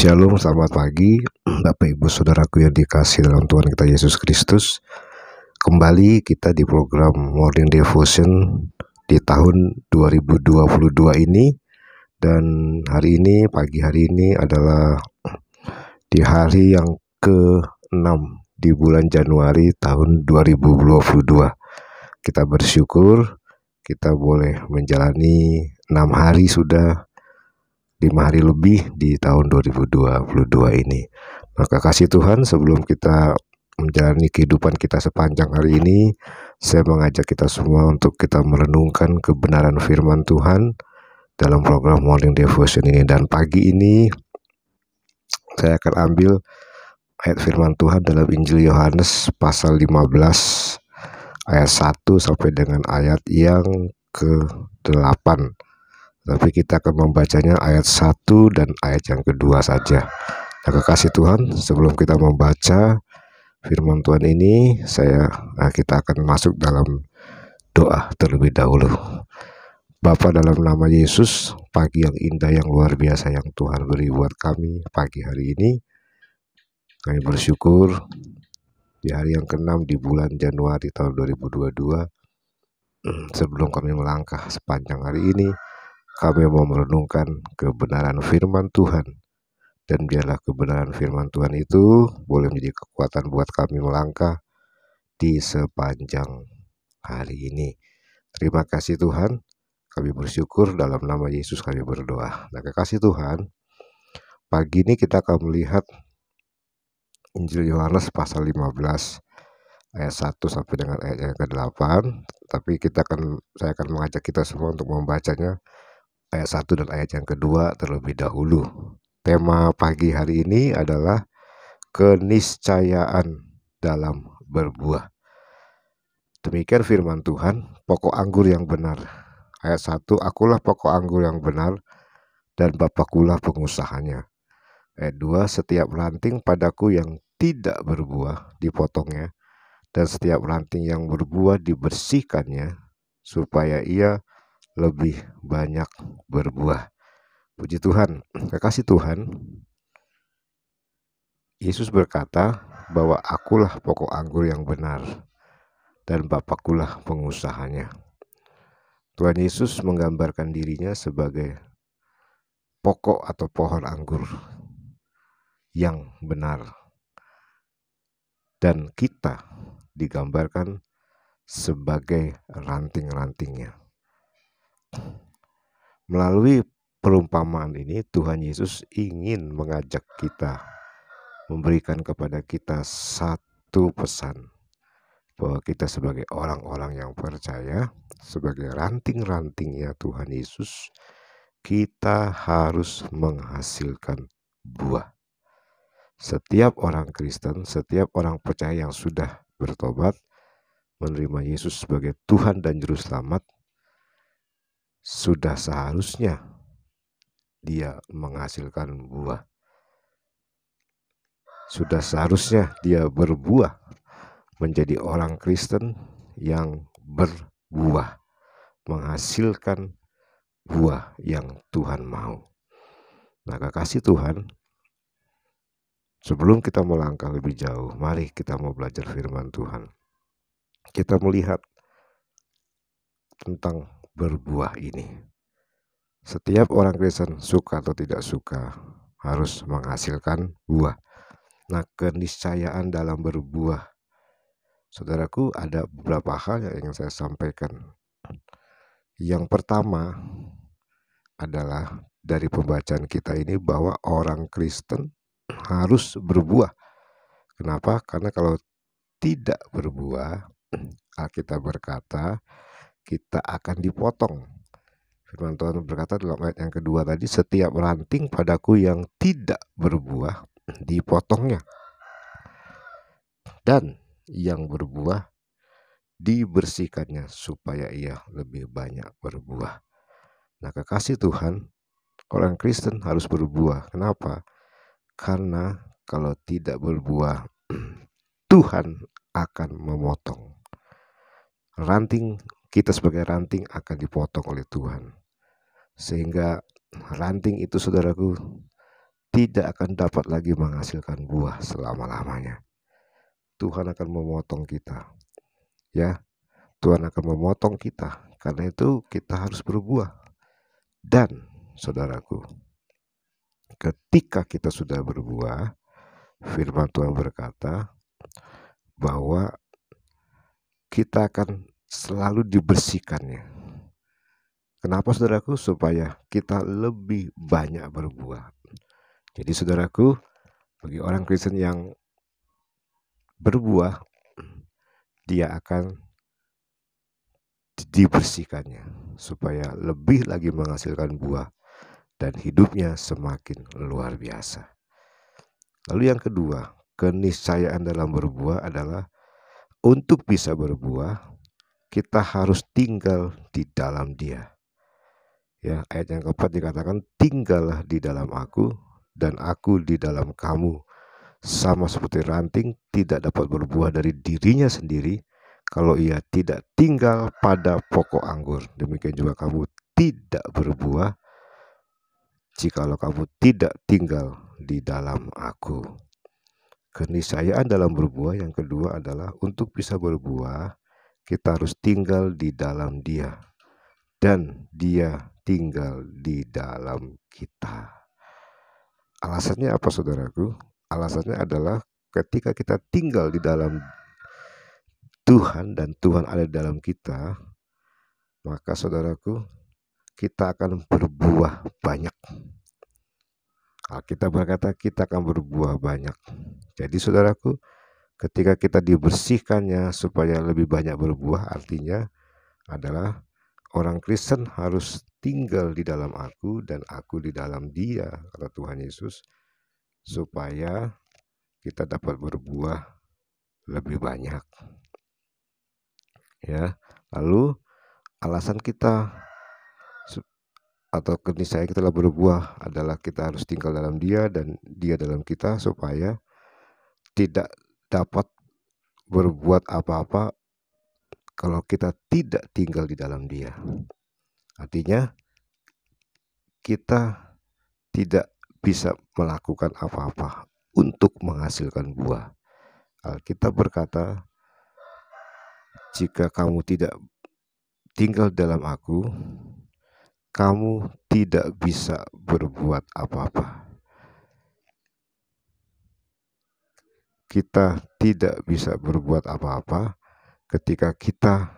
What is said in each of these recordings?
Shalom, selamat pagi Bapak Ibu Saudaraku yang dikasihi dalam Tuhan kita Yesus Kristus. Kembali kita di program Morning Devotion di tahun 2022 ini. Dan hari ini, pagi hari ini adalah di hari yang ke-6 di bulan Januari tahun 2022. Kita bersyukur kita boleh menjalani 6 hari sudah, 5 hari lebih di tahun 2022 ini. Maka kasih Tuhan, sebelum kita menjalani kehidupan kita sepanjang hari ini, saya mengajak kita semua untuk kita merenungkan kebenaran firman Tuhan dalam program Morning Devotion ini. Dan pagi ini saya akan ambil ayat firman Tuhan dalam Injil Yohanes pasal 15 ayat 1 sampai dengan ayat yang ke-8. Tapi kita akan membacanya ayat 1 dan ayat yang kedua saja. Nah, kekasih Tuhan, sebelum kita membaca firman Tuhan ini, kita akan masuk dalam doa terlebih dahulu. Bapa, dalam nama Yesus, pagi yang indah, yang luar biasa yang Tuhan beri buat kami pagi hari ini, kami bersyukur di hari yang ke-6 di bulan Januari tahun 2022. Sebelum kami melangkah sepanjang hari ini, kami mau merenungkan kebenaran firman Tuhan. Dan biarlah kebenaran firman Tuhan itu boleh menjadi kekuatan buat kami melangkah di sepanjang hari ini. Terima kasih Tuhan. Kami bersyukur, dalam nama Yesus kami berdoa. Nah, kekasih Tuhan, pagi ini kita akan melihat Injil Yohanes pasal 15 ayat 1 sampai dengan ayat yang ke-8. Tapi saya akan mengajak kita semua untuk membacanya ayat 1 dan ayat yang kedua terlebih dahulu. Tema pagi hari ini adalah keniscayaan dalam berbuah. Demikian firman Tuhan, pokok anggur yang benar. Ayat 1, akulah pokok anggur yang benar dan Bapakulah pengusahanya. Ayat 2, setiap ranting padaku yang tidak berbuah dipotongnya, dan setiap ranting yang berbuah dibersihkannya, supaya ia lebih banyak berbuah. Puji Tuhan. Kekasih Tuhan, Yesus berkata bahwa akulah pokok anggur yang benar dan Bapakulah pengusahanya. Tuhan Yesus menggambarkan dirinya sebagai pokok atau pohon anggur yang benar, dan kita digambarkan sebagai ranting-rantingnya. Melalui perumpamaan ini, Tuhan Yesus ingin mengajak kita, memberikan kepada kita satu pesan, bahwa kita sebagai orang-orang yang percaya, sebagai ranting-rantingnya Tuhan Yesus, kita harus menghasilkan buah. Setiap orang Kristen, setiap orang percaya yang sudah bertobat, menerima Yesus sebagai Tuhan dan Juru Selamat, sudah seharusnya dia menghasilkan buah. Sudah seharusnya dia berbuah, menjadi orang Kristen yang berbuah, menghasilkan buah yang Tuhan mau. Nah, kekasih Tuhan, sebelum kita melangkah lebih jauh, mari kita mau belajar firman Tuhan. Kita melihat tentang berbuah ini. Setiap orang Kristen, suka atau tidak suka, harus menghasilkan buah. Nah, keniscayaan dalam berbuah, saudaraku, ada beberapa hal yang ingin saya sampaikan. Yang pertama adalah dari pembacaan kita ini bahwa orang Kristen harus berbuah. Kenapa? Karena kalau tidak berbuah, Alkitab berkata kita akan dipotong. Firman Tuhan berkata dalam ayat yang kedua tadi, setiap ranting padaku yang tidak berbuah dipotongnya, dan yang berbuah dibersihkannya, supaya ia lebih banyak berbuah. Nah, kekasih Tuhan, orang Kristen harus berbuah. Kenapa? Karena kalau tidak berbuah, Tuhan akan memotong. Ranting, kita sebagai ranting akan dipotong oleh Tuhan. Sehingga ranting itu, saudaraku, tidak akan dapat lagi menghasilkan buah selama-lamanya. Tuhan akan memotong kita. Ya, Tuhan akan memotong kita. Karena itu kita harus berbuah. Dan saudaraku, ketika kita sudah berbuah, firman Tuhan berkata bahwa kita akan selalu dibersihkannya. Kenapa saudaraku? Supaya kita lebih banyak berbuah. Jadi saudaraku, bagi orang Kristen yang berbuah, dia akan dibersihkannya supaya lebih lagi menghasilkan buah dan hidupnya semakin luar biasa. Lalu yang kedua, keniscayaan dalam berbuah adalah untuk bisa berbuah, kita harus tinggal di dalam Dia. Ya, ayat yang keempat dikatakan, tinggallah di dalam aku dan aku di dalam kamu. Sama seperti ranting tidak dapat berbuah dari dirinya sendiri kalau ia tidak tinggal pada pokok anggur. Demikian juga kamu tidak berbuah jikalau kamu tidak tinggal di dalam aku. Keniscayaan dalam berbuah yang kedua adalah untuk bisa berbuah, kita harus tinggal di dalam Dia. Dan Dia tinggal di dalam kita. Alasannya apa saudaraku? Alasannya adalah ketika kita tinggal di dalam Tuhan dan Tuhan ada di dalam kita, maka saudaraku, kita akan berbuah banyak. Alkitab berkata kita akan berbuah banyak. Jadi saudaraku, ketika kita dibersihkannya supaya lebih banyak berbuah, artinya adalah orang Kristen harus tinggal di dalam aku dan aku di dalam Dia, kata Tuhan Yesus, supaya kita dapat berbuah lebih banyak. Ya, lalu alasan kita atau keniscayaan kita dalam berbuah adalah kita harus tinggal dalam Dia dan Dia dalam kita supaya tidak dapat berbuat apa-apa kalau kita tidak tinggal di dalam Dia. Artinya kita tidak bisa melakukan apa-apa untuk menghasilkan buah. Alkitab berkata, jika kamu tidak tinggal dalam aku, kamu tidak bisa berbuat apa-apa. Kita tidak bisa berbuat apa-apa ketika kita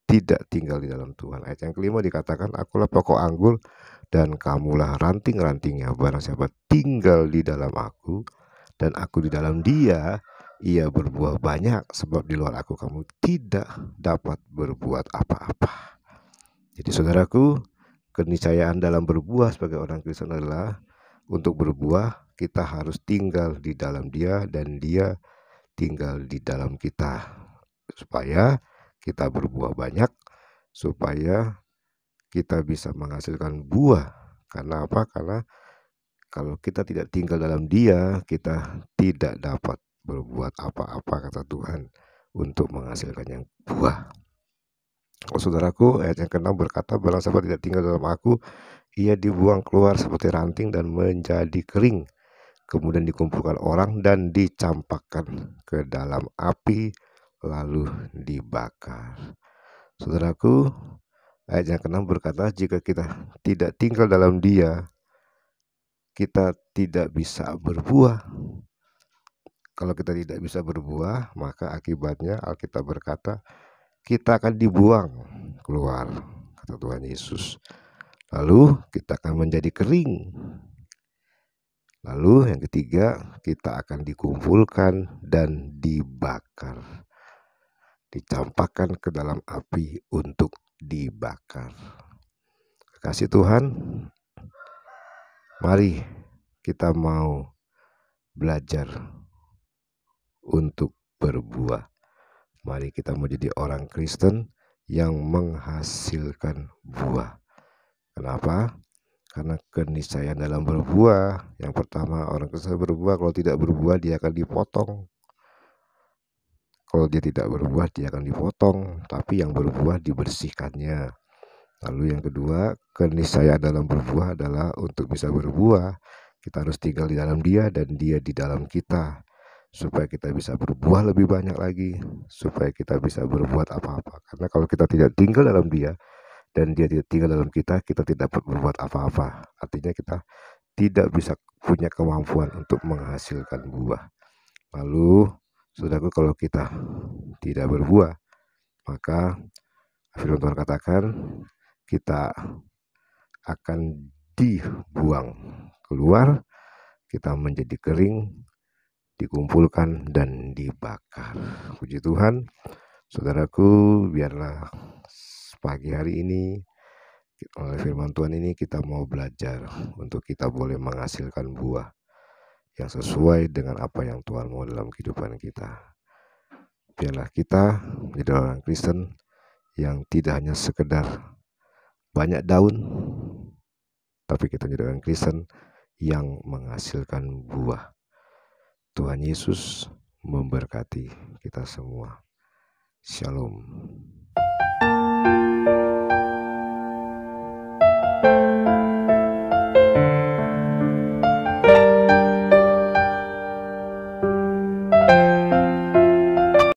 tidak tinggal di dalam Tuhan. Ayat yang kelima dikatakan, akulah pokok anggur dan kamulah ranting-rantingnya. Barang siapa tinggal di dalam aku dan aku di dalam Dia, ia berbuah banyak, sebab di luar aku kamu tidak dapat berbuat apa-apa. Jadi saudaraku, keniscayaan dalam berbuah sebagai orang Kristen adalah untuk berbuah kita harus tinggal di dalam Dia dan Dia tinggal di dalam kita, supaya kita berbuah banyak, supaya kita bisa menghasilkan buah. Karena apa? Karena kalau kita tidak tinggal dalam Dia, kita tidak dapat berbuat apa-apa, kata Tuhan, untuk menghasilkan yang buah. Saudaraku, ayat yang ke-6 berkata, barang siapa tidak tinggal dalam aku, ia dibuang keluar seperti ranting dan menjadi kering. Kemudian dikumpulkan orang dan dicampakkan ke dalam api, lalu dibakar. Saudaraku, ayat yang ke-6 berkata, jika kita tidak tinggal dalam Dia, kita tidak bisa berbuah. Kalau kita tidak bisa berbuah, maka akibatnya Alkitab berkata, kita akan dibuang keluar, kata Tuhan Yesus. Lalu kita akan menjadi kering. Lalu yang ketiga, kita akan dikumpulkan dan dibakar. Dicampakkan ke dalam api untuk dibakar. Kasih Tuhan, mari kita mau belajar untuk berbuah. Mari kita menjadi orang Kristen yang menghasilkan buah. Kenapa? Karena keniscayaan dalam berbuah. Yang pertama, orang Kristen berbuah, kalau tidak berbuah dia akan dipotong. Kalau dia tidak berbuah dia akan dipotong, tapi yang berbuah dibersihkannya. Lalu yang kedua, keniscayaan dalam berbuah adalah untuk bisa berbuah, Kita harus tinggal di dalam Dia dan Dia di dalam kita, supaya kita bisa berbuah lebih banyak lagi, supaya kita bisa berbuat apa-apa. Karena kalau kita tidak tinggal dalam Dia dan Dia tidak tinggal dalam kita, kita tidak dapat berbuat apa-apa. Artinya kita tidak bisa punya kemampuan untuk menghasilkan buah. Lalu, saudaraku, kalau kita tidak berbuah, maka firman Tuhan katakan kita akan dibuang keluar, kita menjadi kering, dikumpulkan dan dibakar. Puji Tuhan, saudaraku, biarlah pagi hari ini oleh firman Tuhan ini kita mau belajar untuk kita boleh menghasilkan buah yang sesuai dengan apa yang Tuhan mau dalam kehidupan kita. Biarlah kita menjadi orang Kristen yang tidak hanya sekedar banyak daun, tapi kita menjadi orang Kristen yang menghasilkan buah. Tuhan Yesus memberkati kita semua. Shalom.